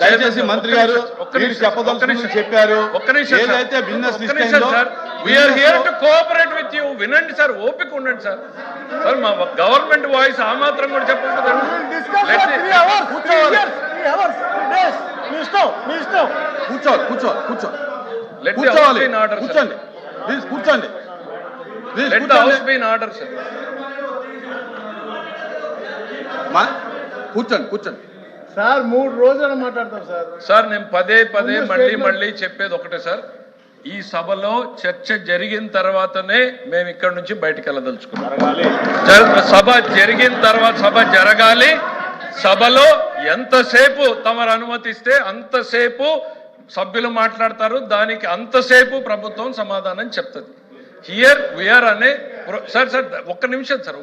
దయచేసి మంత్రి గారు మీరు చెప్పదలుచుకుని చెప్పారు. ఏదైతే business we are here to cooperate with you. వినండి సార్, ఓపిక ఉండండి సార్. సార్ మా గవర్నమెంట్ వాయిస్ ఆ మాత్రం కూడా చెప్పండి. కూర్చోవాలి కూర్చోవాలి కూర్చోవాలి కూర్చోవాలి కూర్చోండి ప్లీజ్ కూర్చోండి కూర్చోండి కూర్చోండి సార్ 3 రోజులు మాట్లాడతాం సార్. సార్ నేను పదే మళ్ళీ చెప్పేది ఒకటే సార్, ఈ సభలో చర్చ జరిగిన తర్వాతనే మేము ఇక్కడ నుంచి బయటకు వెళ్ళదలుచుకున్నాం. సభ జరిగిన తర్వాత సభ జరగాలి. సభలో ఎంతసేపు తమరు అనుమతిస్తే అంతసేపు సభ్యులు మాట్లాడతారు, దానికి అంతసేపు ప్రభుత్వం సమాధానం చెప్తుంది. హియర్ వీఆర్ అనే సార్ ఒక్క నిమిషం సార్,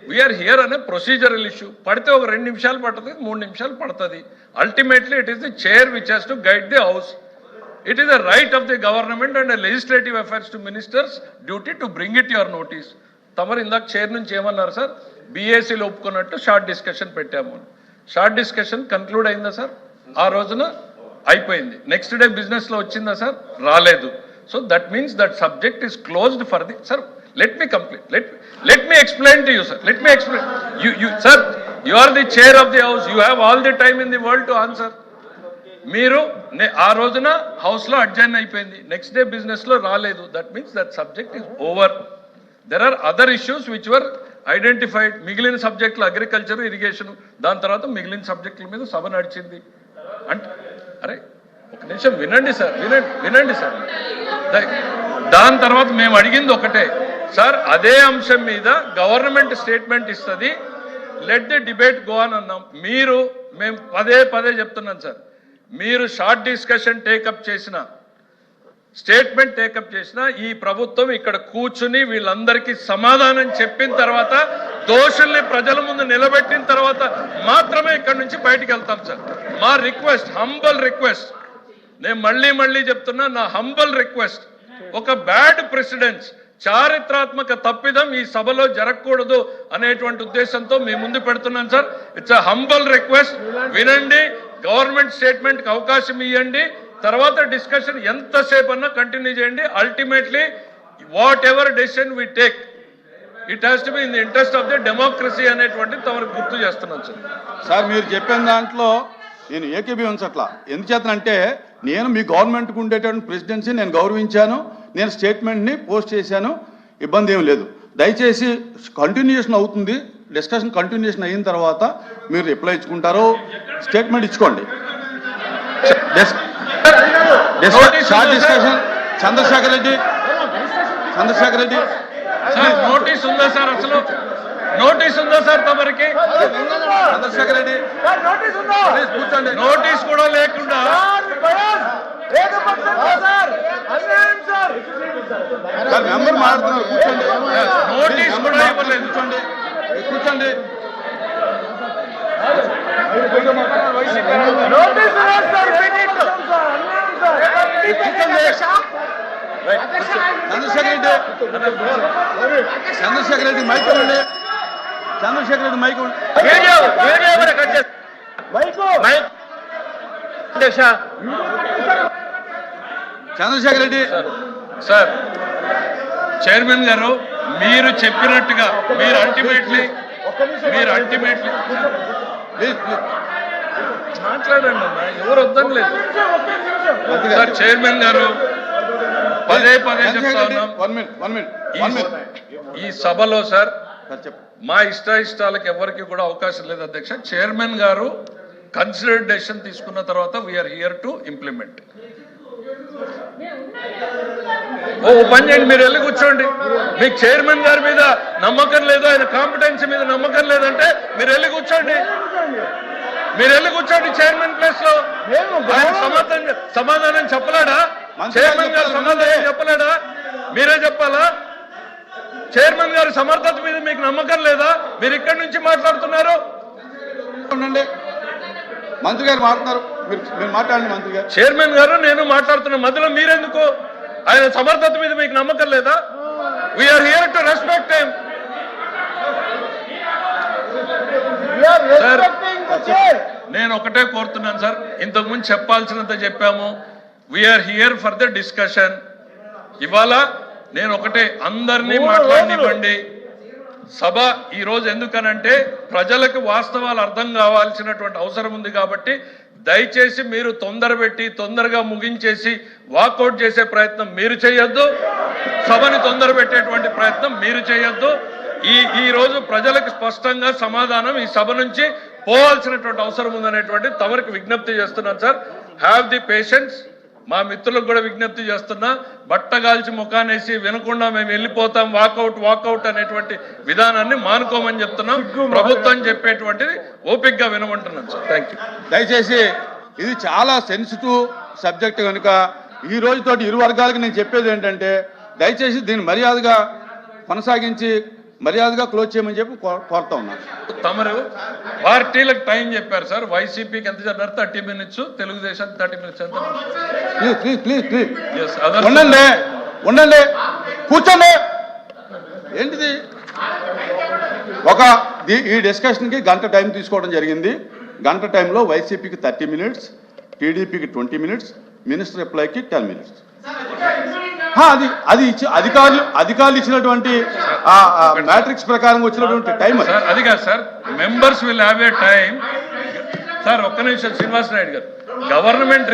వీఆర్ హియర్ అనే ప్రొసీజరల్ ఇష్యూ. పడితే ఒక 2 నిమిషాలు పడుతుంది, 3 నిమిషాలు పడుతుంది. Ultimately it is the chair which has to guide the house. It is the right of the government and the legislative affairs to ministers duty to bring it your notice. తమరు ఇందాక chair నుంచి ఏమన్నారు sir, బీఏసీలో ఒప్పుకున్నట్టు short discussion పెట్టాము. Short discussion conclude అయిందా sir? ఆ రోజున అయిపోయింది. నెక్స్ట్ డే బిజినెస్లో వచ్చిందా సార్? రాలేదు. So that means that subject is closed for the sir. Let me complete, let me explain to you sir. Let me explain you sir. You are the chair of the house, you have all the time in the world to answer. మీరు ఆ రోజున హౌస్లో adjourned అయిపోయింది, next day బిజినెస్లో రాలేదు. That means that subject is over. There are other issues which were identified. మిగిలిన సబ్జెక్టులు agriculture, irrigation, దాని తర్వాత మిగిలిన సబ్జెక్టుల మీద సభ నడిచింది. అంటే అరే ఒక నిమిషం వినండి సార్, వినండి సార్. దాని తర్వాత మేము అడిగింది ఒకటే సార్, అదే అంశం మీద గవర్నమెంట్ స్టేట్మెంట్ ఇస్తుంది, let the debate go on అన్నాం. మేము పదే చెప్తున్నాం సార్, మీరు షార్ట్ డిస్కషన్ టేకప్ చేసిన, స్టేట్మెంట్ టేకప్ చేసిన, ఈ ప్రభుత్వం ఇక్కడ కూర్చుని వీళ్ళందరికీ సమాధానం చెప్పిన తర్వాత, దోషుల్ని ప్రజల ముందు నిలబెట్టిన తర్వాత మాత్రమే ఇక్కడ నుంచి బయటికి వెళ్తాం సార్. మా రిక్వెస్ట్, హంబల్ రిక్వెస్ట్, నేను మళ్ళీ చెప్తున్నా, నా హంబల్ రిక్వెస్ట్, ఒక బ్యాడ్ ప్రెసిడెన్స్, చారిత్రాత్మక తప్పిదం ఈ సభలో జరగకూడదు అనేటువంటి ఉద్దేశంతో మీ ముందు పెడుతున్నాను sir. It's a humble request. వినండి, గవర్నమెంట్ స్టేట్మెంట్కి అవకాశం ఇవ్వండి, తర్వాత డిస్కషన్ ఎంతసేపు అన్నా కంటిన్యూ చేయండి. Ultimately whatever decision we take, it has to be in the interest of the democracy అనేటువంటి తమకు గుర్తు చేస్తున్నాను సార్. సార్ మీరు చెప్పిన దాంట్లో నేను ఏకీభవించట్లా. ఎందుచేతనంటే నేను మీ గవర్నమెంట్కి ఉండేటువంటి ప్రెసిడెన్సీ నేను గౌరవించాను, నేను స్టేట్మెంట్ని పోస్ట్ చేశాను, ఇబ్బంది ఏం లేదు. దయచేసి కంటిన్యూషన్ అవుతుంది, డిస్కషన్ కంటిన్యూషన్ అయిన తర్వాత మీరు రిప్లై ఇచ్చుకుంటారో స్టేట్మెంట్ ఇచ్చుకోండి. Short discussion. Chandrashekar Reddy notice ఉందా సార్? అసలు నోటీస్ ఉందా సార్ తమరికి? చంద్రశేఖర్ రెడ్డి కూర్చోండి. నోటీస్ కూడా లేకుండా మెంబర్ మాట్లాడుతున్నారు, కూర్చోండి. నోటీస్ కూడా ఇవ్వలేదు. కూర్చోండి. చంద్రశేఖర్ రెడ్డి మైక్ ఉండండి. Chandrasekhar Reddy mike Chandrasekhar Reddy sir, chairman గారు మీరు చెప్పినట్టుగా మీరు అల్టిమేట్లీ మాట్లాడండి అమ్మా, ఎవరు వద్దని లేదు సార్. చైర్మన్ గారు పదే చెప్తా ఉన్నాం, ఈ సభలో సార్ మా ఇష్టాలకు ఎవరికి కూడా అవకాశం లేదు అధ్యక్ష. చైర్మన్ గారు కన్సిడర్డ్ డెసిషన్ తీసుకున్న తర్వాత వీఆర్ హియర్ టు ఇంప్లిమెంట్. ఓ పని చేయండి, మీరు వెళ్ళి కూర్చోండి. మీకు చైర్మన్ గారి మీద నమ్మకం లేదు, ఆయన కాంపిటెన్సీ మీద నమ్మకం లేదంటే మీరు వెళ్ళి కూర్చోండి. చైర్మన్ ప్లేస్ లో. సమాధానం చెప్పలేడా? చైర్మన్ గారు సమాధానం చెప్పలేడా? మీరే చెప్పాలా? చైర్మన్ గారి సమర్థత మీద మీకు నమ్మకం లేదా? మీరు ఇక్కడి నుంచి మాట్లాడుతున్నారు. మంత్రి గారు మాట్లాడుతున్నారు, మీరు మాట్లాడండి. మంత్రి గారు, చైర్మన్ గారు నేను మాట్లాడుతున్నా, మధ్యలో మీరెందుకు? ఆయన సమర్థత మీద మీకు నమ్మకం లేదా? We are here to respect him. నేను ఒకటే కోరుతున్నాను సార్, ఇంతకుముందు చెప్పాల్సినంత చెప్పాము. We are here for the discussion. ఇవాళ నేను ఒకటే, అందరినీ మాట్లాడనివ్వండి. సభ ఈ రోజు ఎందుకనంటే ప్రజలకు వాస్తవాలు అర్థం కావాల్సినటువంటి అవసరం ఉంది కాబట్టి దయచేసి మీరు తొందరగా ముగించేసి వాకౌట్ చేసే ప్రయత్నం మీరు చేయొద్దు, సభని తొందర పెట్టేటువంటి ప్రయత్నం మీరు చేయొద్దు. ఈ రోజు ప్రజలకు స్పష్టంగా సమాధానం ఈ సభ నుంచి పోవాల్సినటువంటి అవసరం ఉందనేటువంటి తమరికి విజ్ఞప్తి చేస్తున్నాను సార్. Have the patience. మా మిత్రులకు కూడా విజ్ఞప్తి చేస్తున్నా, బట్టగాల్చి ముఖానేసి వినకుండా మేము వెళ్ళిపోతాం వాకౌట్ అనేటువంటి విధానాన్ని మానుకోమని చెప్తున్నాం. ప్రభుత్వం చెప్పేటువంటిది ఓపికగా వినమంటున్నాం సార్. Thank you. దయచేసి ఇది చాలా సెన్సిటివ్ సబ్జెక్ట్ కనుక ఈ రోజుతోటి ఇరు వర్గాలకు నేను చెప్పేది ఏంటంటే దయచేసి దీన్ని మర్యాదగా కొనసాగించి మర్యాదగా క్లోజ్ చేయమని చెప్పి కోరుతా ఉన్నాను. తమరు పార్టీలకు టైం చెప్పారు సార్. వైసీపీకి ఎంత చెప్పారు? 30 minutes, తెలుగుదేశానికి 30 minutes. ఎంత? ప్లీజ్ ఉండండి కూర్చోండి. ఏంటిది ఈ డిస్కషన్కి గంట టైం తీసుకోవడం జరిగింది. గంట టైంలో వైసీపీకి 30 minutes, టీడీపీకి 20 minutes, మినిస్టర్ రిప్లైకి 10 minutes. అది అధికారులు ఇచ్చినటువంటి మ్యాట్రిక్స్ ప్రకారం వచ్చినటువంటి టైం అది కాదు sir. Members will have a time sir. ఒక్క నిమిషం శ్రీనివాస్ నాయుడు గారు. Government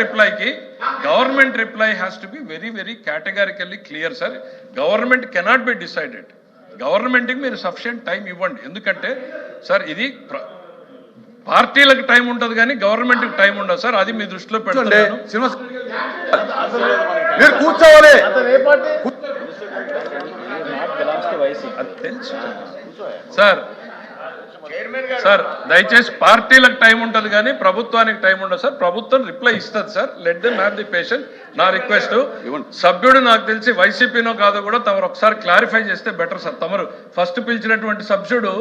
reply has to be very కేటగారికల్లీ clear sir. Government cannot be decided. గవర్నమెంట్కి మీరు సఫిషియంట్ టైం ఇవ్వండి. ఎందుకంటే సార్ ఇది పార్టీలకు టైం ఉంటుంది కానీ గవర్నమెంట్కి టైం ఉండదు సార్. అది మీ దృష్టిలో పెట్టండి. మీరు కూర్చోవాలి. అది తెలుసు సార్. దయచేసి పార్టీలకు టైం ఉంటుంది కానీ ప్రభుత్వానికి టైం ఉండదు సార్. ప్రభుత్వం రిప్లై ఇస్తుంది sir. Let them have the patient. నా రిక్వెస్ట్, సభ్యుడు నాకు తెలిసి వైసీపీనో కాదో కూడా తమరు ఒకసారి క్లారిఫై చేస్తే బెటర్ సార్. తమరు ఫస్ట్ పిలిచినటువంటి సభ్యుడు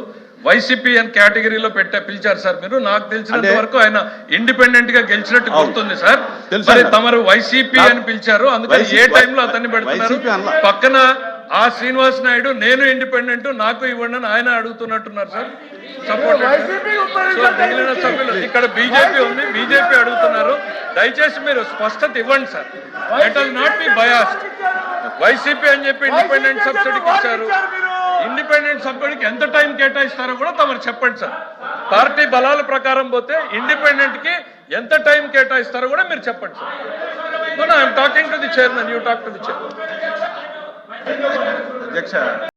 వైసీపీ అని కేటగిరీలో పిలిచారు సార్. మీరు నాకు తెలిసినంత వరకు ఆయన ఇండిపెండెంట్ గా గెలిచినట్టు గుర్తుంది సార్. మరి తమరు వైసీపీ అని పిలిచారు, అందుకని ఏ టైంలో అతన్ని పెడుతున్నారు? పక్కన ఆ శ్రీనివాస్ నాయుడు నేను ఇండిపెండెంట్ నాకు ఇవ్వండి అని ఆయన అడుగుతున్నట్టున్నారు సార్. సపోర్ట్ మిగిలిన సభ్యులు ఇక్కడ బీజేపీ ఉంది, బీజేపీ అడుగుతున్నారు. దయచేసి మీరు స్పష్టత ఇవ్వండి sir. Let us not be biased. YCP అని చెప్పి ఇండిపెండెంట్ సబ్సిడీకి ఇచ్చారు. ఇండిపెండెంట్ సభ్యుడికి ఎంత టైం కేటాయిస్తారో కూడా తమరు చెప్పండి సార్. పార్టీ బలాల ప్రకారం పోతే ఇండిపెండెంట్ కి ఎంత టైం కేటాయిస్తారో కూడా మీరు చెప్పండి sir. I'm talking to the chairman, you talk to the chairman. అధ్యక్ష